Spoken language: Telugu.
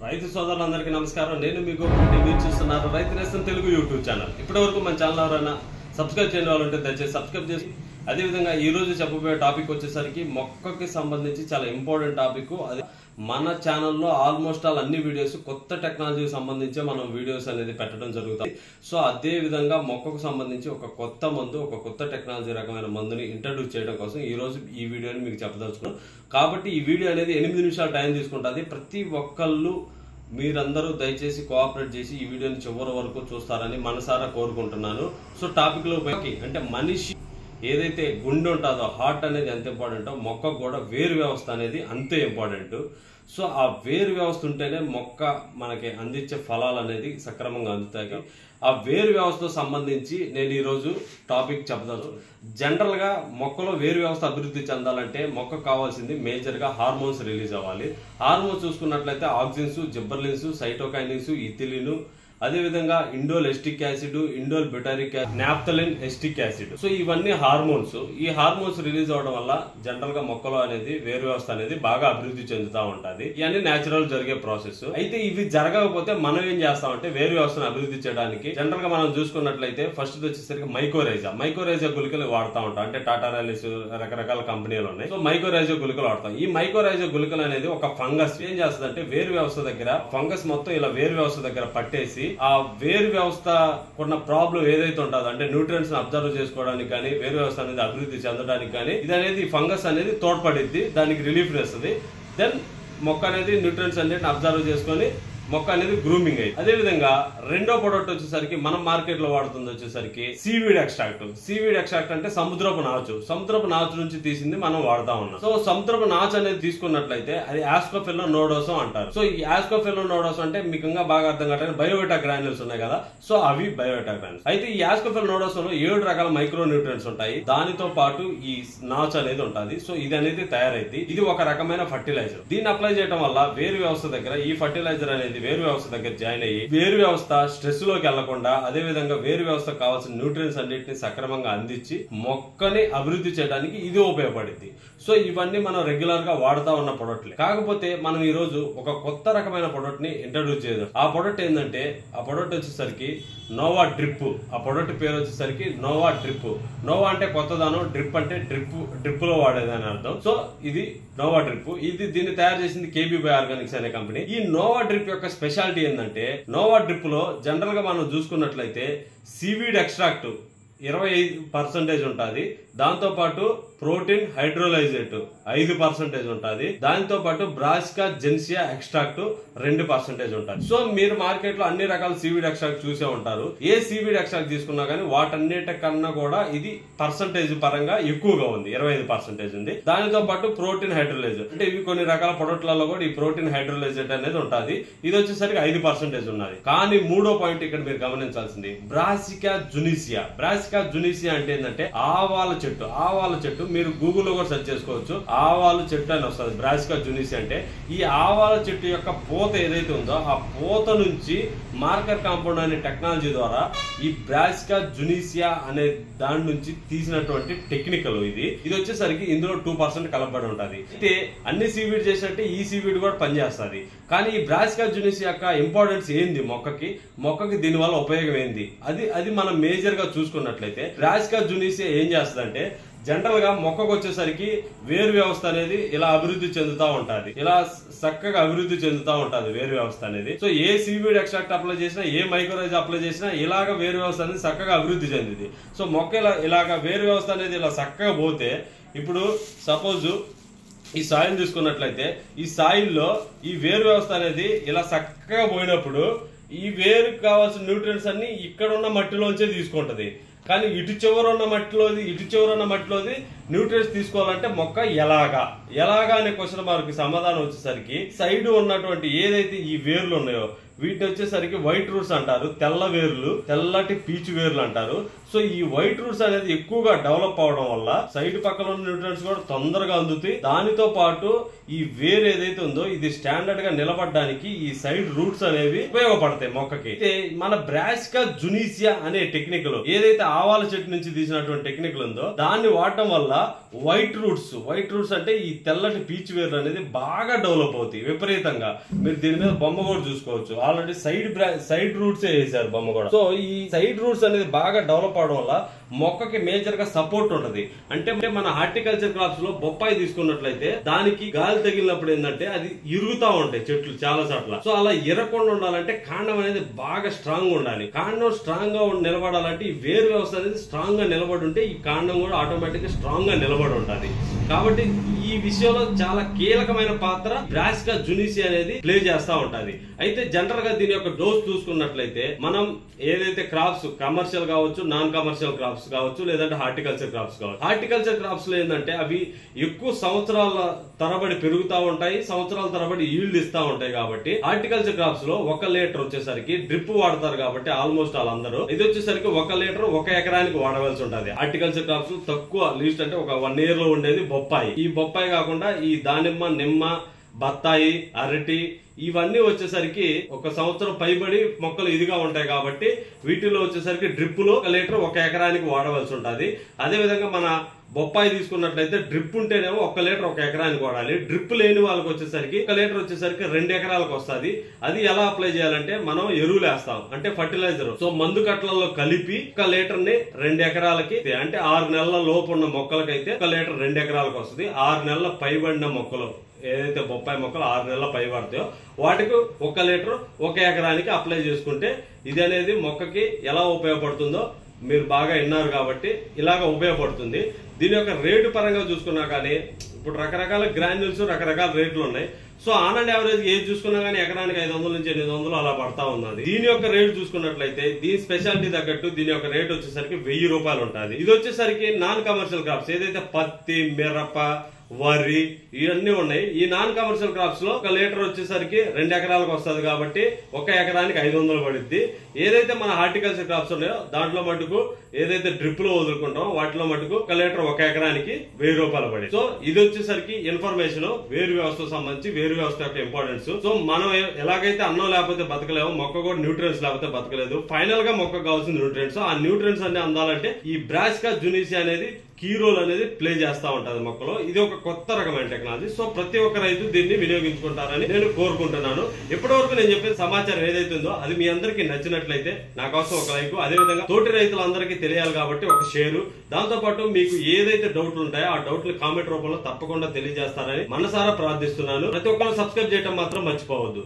రైతు సోదరులందరికీ నమస్కారం. నేను మీ గోపిరెడ్డి. మీరు చూస్తున్నారు రైతు నేస్తం తెలుగు యూట్యూబ్ ఛానల్. ఇప్పటివరకు మన ఛానల్ ఎవరైనా సబ్స్క్రైబ్ చేయని వాళ్ళు ఉంటే దయచేసి సబ్స్క్రైబ్ చేసి, అదేవిధంగా ఈ రోజు చెప్పబోయే టాపిక్ వచ్చేసరికి మొక్కకి సంబంధించి చాలా ఇంపార్టెంట్ టాపిక్. అది మన ఛానల్లో ఆల్మోస్ట్ ఆల్ అన్ని వీడియోస్ కొత్త టెక్నాలజీకి సంబంధించి మనం వీడియోస్ అనేది పెట్టడం జరుగుతుంది. సో అదే విధంగా మొక్కకు సంబంధించి ఒక కొత్త మందు, ఒక కొత్త టెక్నాలజీ రకమైన మందుని ఇంట్రడ్యూస్ చేయడం కోసం ఈ రోజు ఈ వీడియోని మీకు చెప్పదలుచుకున్నాను. కాబట్టి ఈ వీడియో అనేది 8 నిమిషాల టైం తీసుకుంటుంది. ప్రతి ఒక్కళ్ళు మీరందరూ దయచేసి కోఆపరేట్ చేసి ఈ వీడియోని చివరి వరకు చూస్తారని మనసారా కోరుకుంటున్నాను. సో టాపిక్ లో అంటే మనిషి ఏదైతే గుండె ఉంటుందో, హార్ట్ అనేది ఎంత ఇంపార్టెంటో మొక్కకు కూడా వేరు వ్యవస్థ అనేది అంతే ఇంపార్టెంట్. సో ఆ వేరు వ్యవస్థ ఉంటేనే మొక్క మనకి అందించే ఫలాలు అనేది సక్రమంగా అందుతాయి. ఆ వేరు వ్యవస్థతో సంబంధించి నేను ఈరోజు టాపిక్ చెప్పదలుచు. జనరల్ గా మొక్కలో వేరు వ్యవస్థ అభివృద్ధి చెందాలంటే మొక్కకు కావాల్సింది మేజర్ గా హార్మోన్స్ రిలీజ్ అవ్వాలి. హార్మోన్స్ చూసుకున్నట్లయితే ఆక్సిన్స్, జిబ్బర్లిన్స్, సైటోకైనిన్స్, ఇథిలిన్, అదే విధంగా indole acetic acid, indole butyric acid, naphthalene acetic acid. So ఇవన్నీ హార్మోన్స్. ఈ హార్మోన్స్ రిలీజ్ అవడం వల్ల జనరల్ గా మొక్కలో అనేది వేరు వ్యవస్థ అనేది బాగా అభివృద్ధి చెందుతా ఉంటది. ఇవన్నీ నేచురల్ జరిగే ప్రాసెస్. అయితే ఇవి జరగకపోతే మనం ఏం చేస్తామంటే వేరు వ్యవస్థను అభివృద్ధి చేయడానికి జనరల్ గా మనం చూసుకున్నట్లయితే ఫస్ట్ వచ్చేసరికి మైకోరైజా గుళికలు వాడుతూ ఉంటాం. అంటే టాటా రైలిస్ రకరకాల కంపెనీలు ఉన్నాయి. సో మైకోరైజా గుళికలు వాడతాం. ఈ మైకోరైజా గుళికలు అనేది ఒక ఫంగస్ ఏం చేస్తుందంటే వేరు వ్యవస్థ దగ్గర ఫంగస్ మొత్తం ఇలా వేరు వ్యవస్థ దగ్గర పట్టేసి ఆ వేరు వ్యవస్థ ఉన్న ప్రాబ్లం ఏదైతే ఉంటుందో, అంటే న్యూట్రియన్స్ అబ్జర్వ్ చేసుకోవడానికి కానీ వేరు వ్యవస్థ అనేది అభివృద్ధి చెందడానికి కానీ ఇది అనేది ఫంగస్ అనేది తోడ్పడిద్ది, దానికి రిలీఫ్ ఇస్తుంది. దెన్ మొక్క అనేది న్యూట్రియన్స్ అన్నిటిని అబ్జర్వ్ చేసుకొని మొక్క అనేది గ్రూమింగ్ అయ్యి. అదే విధంగా రెండో ప్రొడక్ట్ వచ్చేసరికి మనం మార్కెట్ లో వాడుతుంది వచ్చేసరికి సీవీడ్ ఎక్స్ట్రాక్ట్. సీవీడ్ ఎక్స్ట్రాక్ట్ అంటే సముద్రపు నాచు నుంచి తీసింది మనం వాడుతా ఉన్నాం. సో సముద్రపు నాచు అనేది తీసుకున్నట్లయితే అది ఆస్కోఫిల్లో నోడోసం అంటారు. సో ఈ ఆస్కోఫిల్లో నోడోసం అంటే మీకు ఇంకా బాగా అర్థం కావట్లేదు, బయోవిటా గ్రాన్యూల్స్ ఉన్నాయి కదా. సో అవి బయోవిటా గ్రాన్యూల్స్. అయితే ఈ ఆస్కోఫిల్ నోడోసంలో 7 రకాల మైక్రో న్యూట్రియన్స్ ఉంటాయి. దానితో పాటు ఈ నాచు అనేది ఉంటుంది. సో ఇది అనేది తయారైంది. ఇది ఒక రకమైన ఫర్టిలైజర్. దీన్ని అప్లై చేయడం వల్ల వేరు వ్యవస్థ దగ్గర ఈ ఫర్టిలైజర్ అనేది వేరు వ్యవస్థ దగ్గర జాయిన్ అయ్యి వేరు వ్యవస్థ స్ట్రెస్ లోకి వెళ్లకుండా, అదే విధంగా వేరు వ్యవస్థ కావాల్సిన న్యూట్రియన్స్ అన్నింటినీ సక్రమంగా అందించి మొక్కని అభివృద్ధి చేయడానికి ఇది ఉపయోగపడింది. సో ఇవన్నీ మనం రెగ్యులర్ గా వాడుతా ఉన్న ప్రొడక్ట్లే. కాకపోతే మనం ఈ రోజు ఒక కొత్త రకమైన ప్రొడక్ట్ ని ఇంట్రడ్యూస్ చేద్దాం. ఆ ప్రొడక్ట్ ఏంటంటే ఆ ప్రొడక్ట్ వచ్చేసరికి నోవా డ్రిప్. ఆ ప్రొడక్ట్ పేరు వచ్చేసరికి నోవా డ్రిప్. నోవా అంటే కొత్తదానం, డ్రిప్ అంటే డ్రిప్ లో వాడేదని అర్థం. సో ఇది నోవా డ్రిప్. దీన్ని తయారు చేసింది KB బై ఆర్గానిక్స్ అనే కంపెనీ. ఈ నోవా డ్రిప్ యొక్క స్పెషాలిటీ ఏంటంటే నోవా డ్రిప్ లో జనరల్ గా మనం చూసుకున్నట్లయితే సీవీడ్ ఎక్స్ట్రాక్ట్ 25% ఉంటుంది. దాంతో పాటు ప్రోటీన్ హైడ్రోలైజేట్ 5% ఉంటుంది. దాంతో పాటు బ్రాసికా జెన్సియా ఎక్స్ట్రాక్ట్ 2% ఉంటుంది. సో మీరు మార్కెట్ లో అన్ని రకాల సీవీడ్ ఎక్స్ట్రాక్ట్ చూసే ఉంటారు. ఏ సీవీడ్ ఎక్స్ట్రాక్ట్ తీసుకున్నా గానీ వాటన్నిటికన్నా కూడా ఇది పర్సంటేజ్ పరంగా ఎక్కువగా ఉంది, 25% ఉంది. దానితో పాటు ప్రోటీన్ హైడ్రోలైజేట్ అంటే ఇవి కొన్ని రకాల ప్రొడక్ట్లలో కూడా ఈ ప్రోటీన్ హైడ్రోలైజేట్ అనేది ఉంటుంది. ఇది వచ్చేసరికి 5% ఉన్నది. కానీ మూడో పాయింట్ ఇక్కడ మీరు గమనించాల్సింది బ్రాసికా జునీసియా అంటే ఏంటంటే ఆవాల చెట్టు. మీరు గూగుల్లో కూడా సెర్చ్ చేసుకోవచ్చు. ఆవాల చెట్టు అని వస్తుంది బ్రాసికా జునీసియా అంటే. ఈ ఆవాల చెట్టు యొక్క పూత ఏదైతే ఉందో ఆ పూత నుంచి మార్కర్ కాంపౌండ్ అనే టెక్నాలజీ ద్వారా ఈ బ్రాసికా జునీసియా అనే దాని నుంచి తీసినటువంటి టెక్నికల్ ఇది వచ్చేసరికి ఇందులో 2% కలపబడి ఉంటుంది. అయితే అన్ని సీవీడ్ చేసినట్టే ఈ సీవీడ్ కూడా పనిచేస్తుంది. కానీ ఈ బ్రాసికా జునీసియా యొక్క ఇంపార్టెన్స్ ఏంది మొక్కకి దీనివల్ల ఉపయోగం ఏంది అది మనం మేజర్ గా చూసుకున్నట్లయితే బ్రాసికా జునీసియా ఏం చేస్తుందంటే జనరల్ గా మొక్కకు వచ్చేసరికి వేరు వ్యవస్థ అనేది ఇలా అభివృద్ధి చెందుతా ఉంటుంది. ఇలా చక్కగా అభివృద్ధి చెందుతా ఉంటుంది వేరు వ్యవస్థ అనేది. సో ఏ సీవీడ్ ఎక్స్ట్రాక్ట్ అప్లై చేసినా, ఏ మైక్రోరైజ్ అప్లై చేసినా ఇలాగ వేరు వ్యవస్థ అనేది చక్కగా అభివృద్ధి చెందింది. సో మొక్క ఇలాగ వేరు వ్యవస్థ అనేది ఇలా చక్కగా పోతే, ఇప్పుడు సపోజ్ ఈ సాయిల్ తీసుకున్నట్లయితే ఈ సాయిల్లో ఈ వేరు వ్యవస్థ అనేది ఇలా చక్కగా పోయినప్పుడు ఈ వేరుకు కావాల్సిన న్యూట్రియన్స్ అన్ని ఇక్కడ ఉన్న మట్టిలోంచే తీసుకుంటది. కానీ ఇటు చివర ఉన్న మట్టిలోది న్యూట్రియన్స్ తీసుకోవాలంటే మొక్క ఎలాగా అనే క్వశ్చన్ మార్క్ సమాధానం వచ్చేసరికి సైడ్ ఉన్నటువంటి ఏదైతే ఈ వేర్లు ఉన్నాయో వీటిని వచ్చేసరికి వైట్ రూట్స్ అంటారు. తెల్ల వేర్లు, తెల్లటి పీచు వేర్లు అంటారు. సో ఈ వైట్ రూట్స్ అనేది ఎక్కువగా డెవలప్ అవడం వల్ల సైడ్ పక్కన ఉన్న న్యూట్రియన్స్ కూడా తొందరగా అందుతాయి. దానితో పాటు ఈ వేర్ ఏదైతే ఉందో ఇది స్టాండర్డ్ గా నిలబడడానికి ఈ సైడ్ రూట్స్ అనేవి ఉపయోగపడతాయి మొక్కకి. మన బ్రాసికా జునీసియా అనే టెక్నిక్ లో ఏదైతే ఆవాల చెట్టు నుంచి తీసినటువంటి టెక్నిక్ ఉందో దాన్ని వాడటం వల్ల వైట్ రూట్స్ అంటే ఈ తెల్లటి పీచు వేర్లు అనేది బాగా డెవలప్ అవుతాయి విపరీతంగా. మీరు దీని మీద బొమ్మ కూడా చూసుకోవచ్చు. ఆల్రెడీ సైడ్ రూట్స్ వేసారు బొమ్మ కూడా. సో ఈ సైడ్ రూట్స్ అనేది బాగా డెవలప్ అవడం వల్ల మొక్కకి మేజర్ గా సపోర్ట్ ఉంటది. అంటే మన హార్టికల్చర్ క్రాప్స్ లో బొప్పాయి తీసుకున్నట్లయితే దానికి గాలి తగిలినప్పుడు ఏంటంటే అది ఇరుగుతా ఉంటాయి చెట్లు చాలా చోట్ల. సో అలా ఇరగకుండా ఉండాలంటే కాండం అనేది బాగా స్ట్రాంగ్ ఉండాలి. కాండం స్ట్రాంగ్ గా నిలబడాలంటే ఈ వేరు వ్యవస్థ అనేది స్ట్రాంగ్ గా నిలబడి ఉంటే ఈ కాండం కూడా ఆటోమేటిక్ గా స్ట్రాంగ్ గా నిలబడి ఉంటది. కాబట్టి ఈ విషయంలో చాలా కీలకమైన పాత్ర బ్రాసికా జునిసి అనేది ప్లే చేస్తా ఉంటది. అయితే జనరల్ గా దీని యొక్క డోస్ చూసుకున్నట్లయితే మనం ఏదైతే క్రాప్స్ కమర్షియల్ కావచ్చు, నాన్ కమర్షియల్ క్రాప్స్ కావచ్చు, లేదంటే హార్టికల్చర్ క్రాప్స్ కావచ్చు. హార్టికల్చర్ క్రాప్స్ లో ఏంటంటే అవి ఎక్కువ సంవత్సరాల తరబడి పెరుగుతా ఉంటాయి, సంవత్సరాల తరబడి ఈల్డ్ ఇస్తా ఉంటాయి. కాబట్టి హార్టికల్చర్ క్రాప్స్ లో 1 లీటర్ వచ్చేసరికి డ్రిప్ వాడతారు కాబట్టి ఆల్మోస్ట్ వాళ్ళందరూ ఇది వచ్చేసరికి 1 లీటర్ 1 ఎకరానికి వాడవలసి ఉంటది. హార్టికల్చర్ క్రాప్స్ తక్కువ లీస్ట్ అంటే ఒక 1 ఇయర్ లో ఉండేది బొప్పాయి. ఈ బొప్పాయి కాకుండా ఈ దానిమ్మ, నిమ్మ, బత్తాయి, అరటి ఇవన్నీ వచ్చేసరికి 1 సంవత్సరం పైబడి మొక్కలు ఇదిగా ఉంటాయి. కాబట్టి వీటిలో వచ్చేసరికి డ్రిప్ లో 1 లీటర్ 1 ఎకరానికి వాడవలసి ఉంటది. అదే విధంగా మన బొప్పాయి తీసుకున్నట్లయితే డ్రిప్ ఉంటేనేమో 1 లీటర్ 1 ఎకరానికి వాడాలి. డ్రిప్ లేని వాళ్ళకి వచ్చేసరికి 1 లీటర్ వచ్చేసరికి 2 ఎకరాలకు వస్తుంది. అది ఎలా అప్లై చేయాలంటే మనం ఎరువులు వేస్తాం అంటే ఫర్టిలైజర్. సో మందు కట్లలో కలిపి 1 లీటర్ ని 2 ఎకరాలకి అంటే 6 నెలల లోపు ఉన్న మొక్కలకైతే 1 లీటర్ 2 ఎకరాలకు వస్తుంది. 6 నెలల పైబడిన మొక్కలు ఏదైతే బొప్పాయి మొక్కలు 6 నెలల పై పడతాయో వాటికి 1 లీటర్ 1 ఎకరానికి అప్లై చేసుకుంటే ఇది అనేది మొక్కకి ఎలా ఉపయోగపడుతుందో మీరు బాగా విన్నారు కాబట్టి ఇలాగ ఉపయోగపడుతుంది. దీని యొక్క రేటు పరంగా చూసుకున్నా కానీ ఇప్పుడు రకరకాల గ్రాన్యూల్స్ రకరకాల రేట్లు ఉన్నాయి. సో ఆన్ అండ్ యావరేజ్ ఏది చూసుకున్నా కానీ ఎకరానికి 500 నుంచి 800 అలా పడతా ఉన్నది. దీని యొక్క రేటు చూసుకున్నట్లయితే దీని స్పెషాలిటీ తగ్గట్టు దీని యొక్క రేట్ వచ్చేసరికి 1000 రూపాయలు ఉంటుంది. ఇది వచ్చేసరికి నాన్ కమర్షియల్ క్రాప్స్ ఏదైతే పత్తి, మిరప, వరి ఇవన్నీ ఉన్నాయి. ఈ నాన్ కమర్షియల్ క్రాప్స్ లో 1 లీటర్ వచ్చేసరికి 2 ఎకరాలకు వస్తుంది కాబట్టి 1 ఎకరానికి 500 పడుద్ది. ఏదైతే మన హార్టికల్చర్ క్రాప్స్ ఉన్నాయో దాంట్లో మటుకు ఏదైతే డ్రిప్ లో వదులుకుంటామో వాటిలో మటుకు 1 లీటర్ 1 ఎకరానికి 1000 రూపాయలు పడి. సో ఇది వచ్చేసరికి ఇన్ఫర్మేషన్ వేరు వ్యవస్థకు సంబంధించి వేరు వ్యవస్థ యొక్క ఇంపార్టెన్స్. సో మనం ఎలాగైతే అన్నం లేకపోతే బతకలేము, మొక్క కూడా న్యూట్రియన్స్ లేకపోతే బతకలేదు. ఫైనల్ గా మొక్క కావాల్సిన న్యూట్రియన్స్, ఆ న్యూట్రియన్స్ అన్ని అందాలంటే ఈ బ్రాసికా జునిసి అనేది కీ రోల్ అనేది ప్లే చేస్తా ఉంటది మొక్కలో. ఇది ఒక కొత్త రకమైన టెక్నాలజీ. సో ప్రతి ఒక్క రైతు దీన్ని వినియోగించుకుంటారని నేను కోరుకుంటున్నాను. ఇప్పటి వరకు నేను చెప్పే సమాచారం ఏదైతే ఉందో అది మీ అందరికీ నచ్చినట్లయితే నా కోసం ఒక లైక్, అదే విధంగా తోటి రైతులందరికీ తెలియాలి కాబట్టి ఒక షేరు, దాంతో పాటు మీకు ఏదైతే డౌట్లు ఉంటాయో ఆ డౌట్లు కామెంట్ రూపంలో తప్పకుండా తెలియజేస్తారని మనసారా ప్రార్థిస్తున్నాను. ప్రతి ఒక్కరు సబ్స్క్రైబ్ చేయడం మాత్రం మర్చిపోవద్దు.